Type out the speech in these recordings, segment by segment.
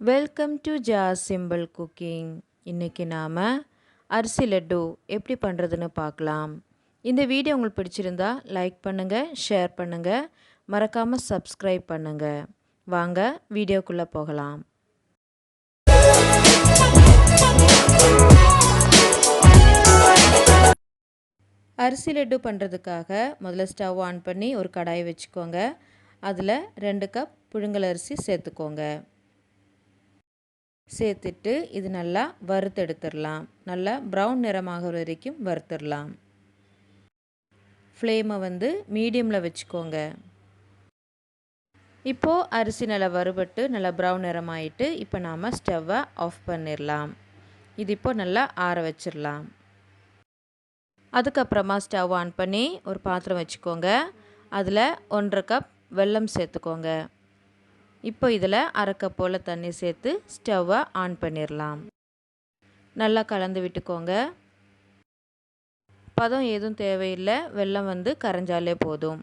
Welcome to Jas simple cooking. இன்றைக்கி நாம் அரிசி லட்டு எப்படி பண்ணுறதுன்னு பார்க்கலாம். இந்த வீடியோ உங்களுக்கு பிடிச்சிருந்தா லைக் பண்ணுங்கள், ஷேர் பண்ணுங்கள், மறக்காமல் சப்ஸ்கிரைப் பண்ணுங்கள். வாங்க வீடியோக்குள்ளே போகலாம். அரிசி லட்டு பண்ணுறதுக்காக முதல்ல ஸ்டவ் ஆன் பண்ணி ஒரு கடாய் வச்சுக்கோங்க. அதில் 2 கப் புழுங்கல் அரிசி சேர்த்துக்கோங்க. சேர்த்துட்டு இது நல்லா வறுத்தெடுத்துடலாம். நல்லா ப்ரௌன் நிறமாகிற வரைக்கும் வறுத்துடலாம். ஃப்ளேமை மீடியமில் வச்சுக்கோங்க. இப்போது அரிசி நல்லா வறுபட்டு நல்லா ப்ரௌன் நிறமாயிட்டு இப்போ நாம் ஸ்டவ்வை ஆஃப் பண்ணிடலாம். இது இப்போ நல்லா ஆற வச்சிடலாம். அதுக்கப்புறமா ஸ்டவ் ஆன் பண்ணி ஒரு பாத்திரம் வச்சுக்கோங்க. அதில் 1.5 கப் வெல்லம் சேர்த்துக்கோங்க. இப்போ இதில் 1/2 கப் போல் தண்ணி சேர்த்து ஸ்டவ்வை ஆன் பண்ணிடலாம். நல்லா கலந்து விட்டுக்கோங்க. பதம் எதுவும் தேவையில்லை, வெல்லம் கரைஞ்சாலே போதும்.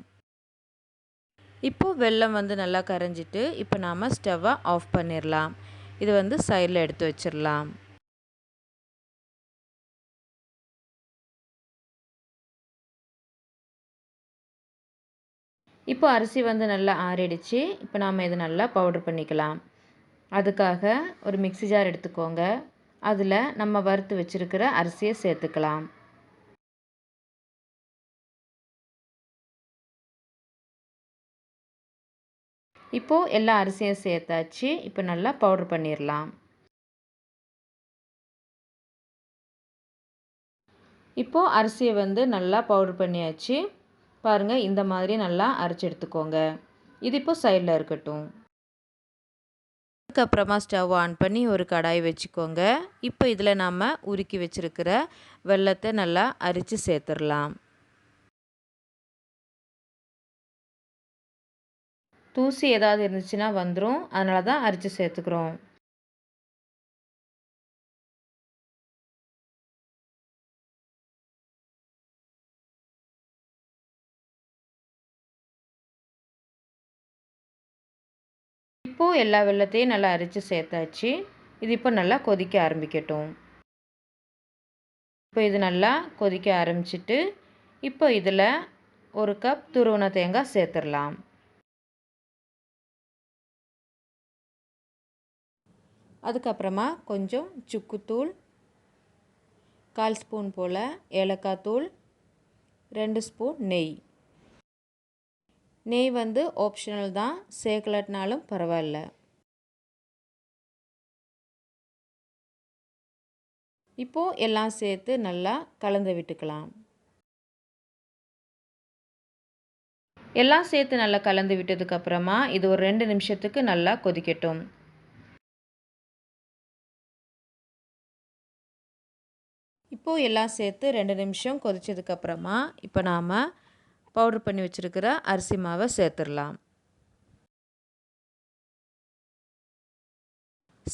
இப்போது வெல்லம் நல்லா கரைஞ்சிட்டு இப்போ நாம் ஸ்டவ்வை ஆஃப் பண்ணிடலாம். இது சைடில் எடுத்து வச்சிடலாம். இப்போ அரிசி நல்லா ஆறிடுச்சு. இப்போ நாம் இதை நல்லா பவுடர் பண்ணிக்கலாம். அதுக்காக ஒரு மிக்ஸி ஜார் எடுத்துக்கோங்க. அதில் நம்ம வறுத்து வச்சுருக்கிற அரிசியை சேர்த்துக்கலாம். இப்போது எல்லா அரிசியும் சேர்த்தாச்சு. இப்போ நல்லா பவுடர் பண்ணிடலாம். இப்போது அரிசியை நல்லா பவுடர் பண்ணியாச்சு. பாருங்கள், இந்த மாதிரி நல்லா அரைச்சி எடுத்துக்கோங்க. இது இப்போ சைடில் இருக்கட்டும். அதுக்கப்புறமா ஸ்டவ் ஆன் பண்ணி ஒரு கடாய் வச்சுக்கோங்க. இப்போ இதில் நாம் உருக்கி வச்சுருக்கிற வெல்லத்தை நல்லா அரித்து சேர்த்துடலாம். தூசி ஏதாவது இருந்துச்சுன்னா வந்துடும், அதனால தான் அரித்து சேர்த்துக்கிறோம். இப்போது எல்லா வெல்லத்தையும் நல்லா அரைச்சி சேர்த்தாச்சு. இது இப்போ நல்லா கொதிக்க ஆரம்பிக்கட்டும். இப்போ இது நல்லா கொதிக்க ஆரம்பிச்சிட்டு இப்போ இதில் 1 கப் துருவன தேங்காய் சேர்த்துடலாம். அதுக்கப்புறமா கொஞ்சம் சுக்குத்தூள், 1/4 ஸ்பூன் போல் ஏலக்காய் தூள், 2 ஸ்பூன் நெய். நெய் ஆப்ஷனல் தான், சேர்க்கலட்டினாலும் பரவாயில்ல. இப்போது எல்லாம் சேர்த்து நல்லா கலந்து விட்டுக்கலாம். எல்லாம் சேர்த்து நல்லா கலந்து விட்டதுக்கப்புறமா இது ஒரு 2 நிமிஷத்துக்கு நல்லா கொதிக்கட்டும். இப்போது எல்லாம் சேர்த்து 2 நிமிஷம் கொதித்ததுக்கப்புறமா இப்போ நாம் பவுட்ரு பண்ணி வச்சுருக்கிற அரிசி மாவை சேர்த்துடலாம்.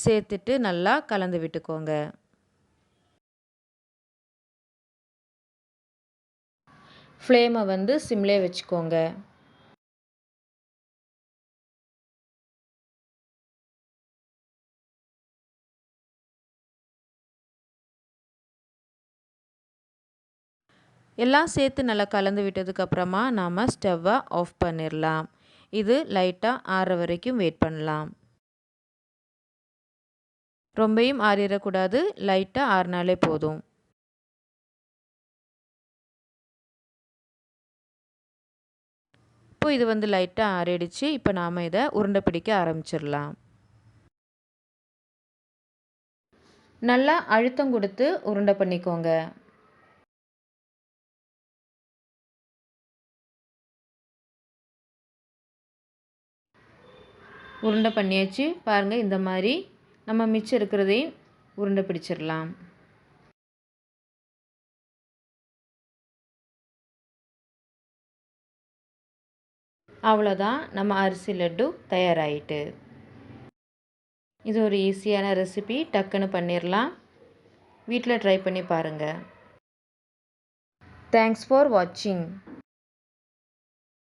சேர்த்துட்டு நல்லா கலந்து விட்டுக்கோங்க. ஃப்ளேமை சிம்லே வச்சுக்கோங்க. எல்லாம் சேர்த்து நல்லா கலந்து விட்டதுக்கப்புறமா நாம் ஸ்டவ்வை ஆஃப் பண்ணிடலாம். இது லைட்டாக ஆறுற வரைக்கும் வெயிட் பண்ணலாம். ரொம்பவும் ஆறிடக்கூடாது, லைட்டாக ஆறினாலே போதும். இப்போ இது லைட்டாக ஆறிடுச்சு. இப்போ நாம் இதை உருண்டை பிடிக்க ஆரம்பிச்சிடலாம். நல்லா அழுத்தம் கொடுத்து உருண்டை பண்ணிக்கோங்க. உருண்டை பண்ணியாச்சு. பாருங்கள், இந்த மாதிரி நம்ம மிச்சம் இருக்கிறதையும் உருண்டை பிடிச்சிடலாம். அவ்வளோதான், நம்ம அரிசி லட்டு தயாராகிட்டு. இது ஒரு ஈஸியான ரெசிபி, டக்குன்னு பண்ணிடலாம். வீட்டில் ட்ரை பண்ணி பாருங்கள். தேங்க்ஸ் ஃபார் வாட்சிங்.